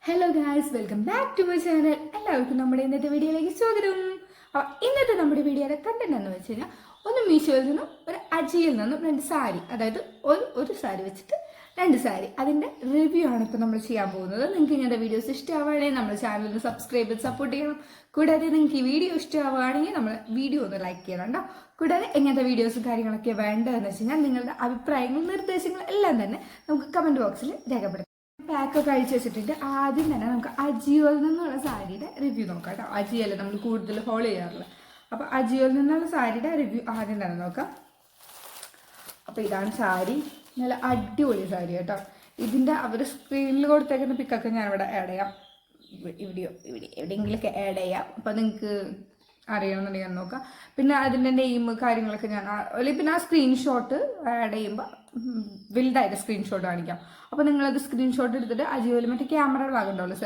Hello guys, welcome back to my channel. എല്ലാവർക്കും നമ്മുടെ ഇന്നത്തെ വീഡിയോയിലേക്ക് സ്വാഗതം. ഇന്നത്തെ നമ്മുടെ വീഡിയോയുടെ കണ്ടന്റ് എന്ന് വെച്ച് കഴിഞ്ഞാൽ ഒന്ന് മീഷോയിൽ നിന്നും ഒരു അജിയിൽ നിന്നും രണ്ട് സാരി, അതായത് ഒരു സാരി വെച്ചിട്ട് രണ്ട് സാരി, അതിൻ്റെ റിവ്യൂ ആണ് ഇപ്പോൾ നമ്മൾ ചെയ്യാൻ പോകുന്നത്. നിങ്ങൾക്ക് ഇങ്ങനത്തെ വീഡിയോസ് ഇഷ്ടമാവുകയാണെങ്കിൽ നമ്മുടെ ചാനലിന് സബ്സ്ക്രൈബ് ചെയ്ത് സപ്പോർട്ട് ചെയ്യണം. കൂടാതെ നിങ്ങൾക്ക് ഈ വീഡിയോ ഇഷ്ടമാവുകയാണെങ്കിൽ നമ്മൾ വീഡിയോ ഒന്ന് ലൈക്ക് ചെയ്യണം കേട്ടോ. കൂടാതെ എങ്ങനത്തെ വീഡിയോസും കാര്യങ്ങളൊക്കെ വേണ്ടതെന്ന് വെച്ച് കഴിഞ്ഞാൽ നിങ്ങളുടെ അഭിപ്രായങ്ങളും നിർദ്ദേശങ്ങളും എല്ലാം തന്നെ നമുക്ക് കമൻറ്റ് ബോക്സിൽ രേഖപ്പെടുത്താം. പാക്കൊക്കെ അഴിച്ചു വെച്ചിട്ടുണ്ട്. ആദ്യം തന്നെ നമുക്ക് അജിയോയിൽ നിന്നുള്ള സാരിയുടെ റിവ്യൂ നോക്കാം കേട്ടോ. അജിയല്ലേ നമ്മൾ കൂടുതൽ ഫോളോ ചെയ്യാറുള്ളത്. അപ്പോൾ അജിയോയിൽ നിന്നുള്ള സാരിയുടെ റിവ്യൂ ആദ്യം തന്നെ നോക്കാം. അപ്പോൾ ഇതാണ് സാരി, നല്ല അടിപൊളി സാരി കേട്ടോ. ഇതിൻ്റെ അവർ സ്ക്രീനിൽ കൊടുത്തേക്കുന്ന പിക്കൊക്കെ ഞാനിവിടെ ആഡ് ചെയ്യാം, എവിടെയെങ്കിലൊക്കെ ആഡ് ചെയ്യാം. അപ്പോൾ നിങ്ങൾക്ക് അറിയണമെന്നുണ്ടെങ്കിൽ ഞാൻ നോക്കാം. പിന്നെ അതിൻ്റെ നെയിം കാര്യങ്ങളൊക്കെ ഞാൻ പിന്നെ ആ സ്ക്രീൻഷോട്ട് ആഡ് ചെയ്യുമ്പോൾ വലുതായിട്ട് സ്ക്രീൻഷോട്ട് കാണിക്കാം. അപ്പോൾ നിങ്ങളത് സ്ക്രീൻഷോട്ട് എടുത്തിട്ട് അജിയോയിൽ മറ്റേ ക്യാമറയുടെ ഭാഗം ഉണ്ടാവുമല്ലോ,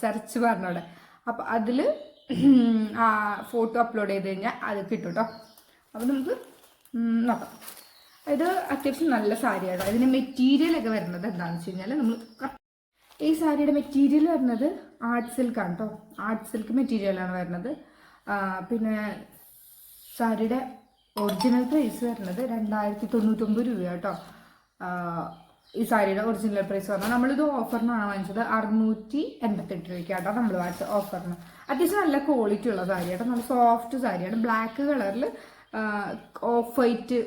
സെർച്ച് പറഞ്ഞോടെ, അപ്പോൾ അതിൽ ആ ഫോട്ടോ അപ്ലോഡ് ചെയ്ത് കഴിഞ്ഞാൽ അത് കിട്ടും കേട്ടോ. അപ്പോൾ നമുക്ക് നോക്കാം. ഇത് അത്യാവശ്യം നല്ല സാരിയാണ്. അതിന് മെറ്റീരിയലൊക്കെ വരുന്നത് എന്താണെന്ന് വെച്ച് കഴിഞ്ഞാൽ നമ്മൾ ഈ സാരിയുടെ മെറ്റീരിയൽ വരുന്നത് ആർട്ട് സിൽക്കാണ് കേട്ടോ. ആർട്ട് സിൽക്ക് മെറ്റീരിയലാണ് വരുന്നത്. പിന്നെ സാരിയുടെ ഒറിജിനൽ പ്രൈസ് വരുന്നത് 2099 രൂപ കേട്ടോ. ഈ സാരിയുടെ ഒറിജിനൽ പ്രൈസ് പറഞ്ഞാൽ നമ്മളിത് ഓഫറിനാണ് വാങ്ങിച്ചത് 688 രൂപയ്ക്കാട്ടോ നമ്മൾ വാങ്ങിച്ച ഓഫറിന്. അത്യാവശ്യം നല്ല ക്വാളിറ്റി ഉള്ള സാരി കേട്ടോ, നല്ല സോഫ്റ്റ് സാരിയാണ്. ബ്ലാക്ക് കളറിൽ ഓഫ് വൈറ്റ്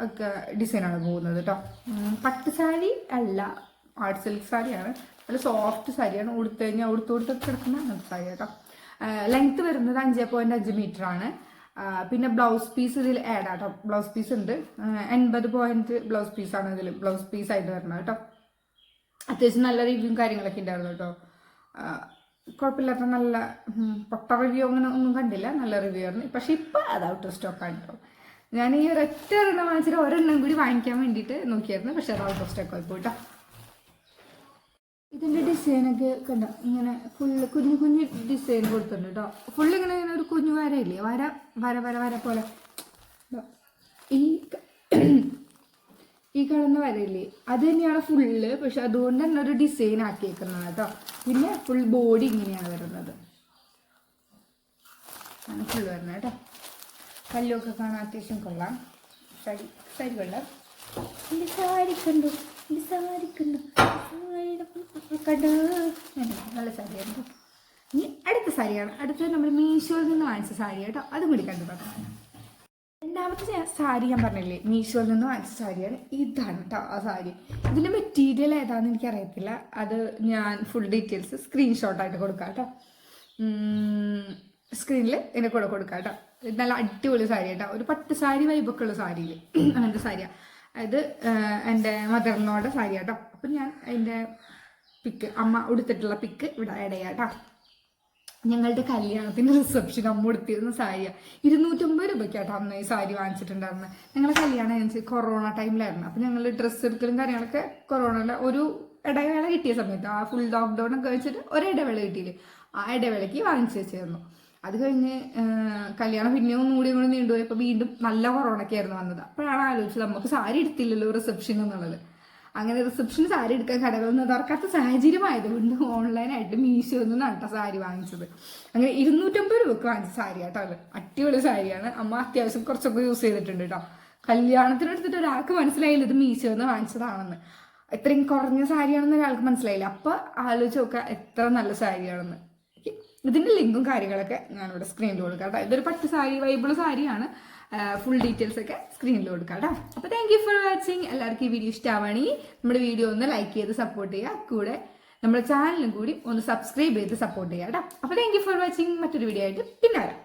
ഒക്കെ ഡിസൈനാണ് പോകുന്നത് കേട്ടോ. പട്ട് സാരി അല്ല, ആർട്ട് സിൽക്ക് സാരിയാണ്. നല്ല സോഫ്റ്റ് സാരിയാണ്. ഉടുത്തു കഴിഞ്ഞാൽ ഉടുത്തൊക്കെ കിടക്കുന്ന അങ്ങനത്തെ സാരി കേട്ടോ. ലെങ്ത് വരുന്നത് 5.5 മീറ്റർ ആണ്. പിന്നെ ബ്ലൗസ് പീസ് ഇതിൽ ആഡ് ആട്ടോ. ബ്ലൗസ് പീസ് ഉണ്ട്, 80 പോയിന്റ് ബ്ലൗസ് പീസാണ് ഇതിൽ ബ്ലൗസ് പീസ് ആയിട്ട് വരുന്നത് കേട്ടോ. അത്യാവശ്യം നല്ല റിവ്യൂവും കാര്യങ്ങളൊക്കെ ഉണ്ടായിരുന്നു കേട്ടോ. കുഴപ്പമില്ലാത്ത നല്ല പൊട്ട റിവ്യൂ അങ്ങനെ ഒന്നും കണ്ടില്ല, നല്ല റിവ്യൂ ആയിരുന്നു. പക്ഷെ ഇപ്പം അത് ഔട്ട് ഓഫ് സ്റ്റോക്കാണ് കേട്ടോ. ഞാൻ ഈ ഒരൊറ്റ ഒരെണ്ണം വാങ്ങിച്ചിട്ട് ഒരെണ്ണം കൂടി വാങ്ങിക്കാൻ വേണ്ടിയിട്ട് നോക്കിയായിരുന്നു, പക്ഷെ അത് ഔട്ട് ഓഫ് സ്റ്റോക്ക് ആയി പോയിട്ടോ. ഇതിൻ്റെ ഡിസൈനൊക്കെ കണ്ടോ, ഇങ്ങനെ ഫുള്ള് കുഞ്ഞു കുഞ്ഞു ഡിസൈൻ കൊടുത്തിട്ടുണ്ട് കേട്ടോ. ഫുള്ള് ഇങ്ങനെ ഒരു കുഞ്ഞു വരയില്ലേ, വര വര വര വര പോലെ ഈ കാണുന്ന വരയില്ലേ, അത് തന്നെയാണ് ഫുള്ള്. പക്ഷെ അതുകൊണ്ട് തന്നെ ഒരു ഡിസൈൻ ആക്കിയേക്കുന്നത് കേട്ടോ. പിന്നെ ഫുൾ ബോഡി ഇങ്ങനെയാണ് വരുന്നത്, ആണ് ഫുള്ള് വരുന്നത് കേട്ടോ. കല്ലൊക്കെ കാണാൻ അത്യാവശ്യം കൊള്ളാം. സാരി കൊള്ളാം. എൻ്റെ സാരി കണ്ടു, എൻ്റെ സാരി കണ്ടു, കണ്ടു, നല്ല സാരിയായിരുന്നു. ഇനി അടുത്ത സാരിയാണ്. അടുത്തത് നമ്മൾ മീഷോയിൽ നിന്ന് വാങ്ങിച്ച സാരി കേട്ടോ. അതും കൂടി കണ്ടു പറഞ്ഞു. രണ്ടാമത്തെ സാരി ഞാൻ പറഞ്ഞില്ലേ, മീഷോയിൽ നിന്ന് വാങ്ങിച്ച സാരിയാണ്. ഇതാണ് കേട്ടോ ആ സാരി. ഇതിൻ്റെ മെറ്റീരിയൽ ഏതാണെന്ന് എനിക്കറിയത്തില്ല. അത് ഞാൻ ഫുൾ ഡീറ്റെയിൽസ് സ്ക്രീൻഷോട്ടായിട്ട് കൊടുക്കാം കേട്ടോ. സ്ക്രീനിൽ എൻ്റെ കൂടെ കൊടുക്കാം കേട്ടോ. ഇത് നല്ല അടിപൊളി സാരി കേട്ടോ. ഒരു പട്ട് സാരി വൈബൊക്കെ ഉള്ള സാരിയിൽ അങ്ങനത്തെ സാരിയാണ്. അത് എൻ്റെ മദറിനോടെ സാരി കേട്ടോ. അപ്പം ഞാൻ അതിൻ്റെ പിക്ക്, അമ്മ ഉടുത്തിട്ടുള്ള പിക്ക് ഇവിടെ ആഡ് ചെയ്യാം കേട്ടോ. ഞങ്ങളുടെ കല്യാണത്തിൻ്റെ റിസപ്ഷൻ അമ്മ ഉടുത്തിരുന്ന സാരിയാണ്. 250 രൂപയ്ക്കാട്ടോ അന്ന് ഈ സാരി വാങ്ങിച്ചിട്ടുണ്ടായിരുന്നു. ഞങ്ങളുടെ കല്യാണം അനുസരിച്ച് കൊറോണ ടൈമിലായിരുന്നു. അപ്പം ഞങ്ങൾ ഡ്രസ്സ് എടുക്കലും കാര്യങ്ങളൊക്കെ കൊറോണയുടെ ഒരു ഇടവേള കിട്ടിയ സമയത്ത്, ആ ഫുൾ ലോക്ക്ഡൗൺ ഒക്കെ വെച്ചിട്ട് ഒരിടവേള കിട്ടിയില്ലേ, ആ ഇടവേളയ്ക്ക് വാങ്ങിച്ചു വെച്ചിരുന്നു. അത് കഴിഞ്ഞ് കല്യാണം പിന്നെയും ഒന്നുകൂടി നീണ്ടുപോയപ്പോൾ വീണ്ടും നല്ല കൊറോണയ്ക്ക് ആയിരുന്നു വന്നത്. അപ്പോഴാണ് ആലോചിച്ചത് നമുക്ക് സാരി എടുത്തില്ലല്ലോ റിസപ്ഷൻ എന്നുള്ളത്. അങ്ങനെ റിസപ്ഷൻ സാരി എടുക്കാൻ കടകളൊന്നും തുറക്കാത്ത സാഹചര്യമായതുകൊണ്ട് ഓൺലൈനായിട്ട് മീഷോയിൽ നിന്നാണ് കേട്ടോ സാരി വാങ്ങിച്ചത്. അങ്ങനെ 250 രൂപയ്ക്ക് വാങ്ങിച്ച സാരി കേട്ടോ. അത് അടിപൊളി സാരിയാണ്. അമ്മ അത്യാവശ്യം കുറച്ചൊക്കെ യൂസ് ചെയ്തിട്ടുണ്ട് കേട്ടോ. കല്യാണത്തിനെടുത്തിട്ട് ഒരാൾക്ക് മനസ്സിലായില്ല ഇത് മീഷോയിൽ നിന്ന് വാങ്ങിച്ചതാണെന്ന്. ഇത്രയും കുറഞ്ഞ സാരിയാണെന്ന് ഒരാൾക്ക് മനസ്സിലായില്ല. അപ്പോൾ ആലോചിച്ച് നോക്കുക എത്ര നല്ല സാരിയാണെന്ന്. ഇതിൻ്റെ ലിങ്കും കാര്യങ്ങളൊക്കെ ഞാനിവിടെ സ്ക്രീനിൽ കൊടുക്കാം കേട്ടോ. ഇതൊരു പട്ട് സാരി വൈബിൾ സാരിയാണ്. ഫുൾ ഡീറ്റെയിൽസ് ഒക്കെ സ്ക്രീനിൽ കൊടുക്കാം കേട്ടോ. അപ്പോൾ താങ്ക് യു ഫോർ വാച്ചിങ്. എല്ലാവർക്കും ഈ വീഡിയോ ഇഷ്ടമാവുകയാണെങ്കിൽ നമ്മുടെ വീഡിയോ ഒന്ന് ലൈക്ക് ചെയ്ത് സപ്പോർട്ട് ചെയ്യുക. കൂടെ നമ്മുടെ ചാനലും കൂടി ഒന്ന് സബ്സ്ക്രൈബ് ചെയ്ത് സപ്പോർട്ട് ചെയ്യുക കേട്ടോ. അപ്പോൾ താങ്ക് യു ഫോർ വാച്ചിങ്. മറ്റൊരു വീഡിയോ ആയിട്ട് പിന്നെ വരാം.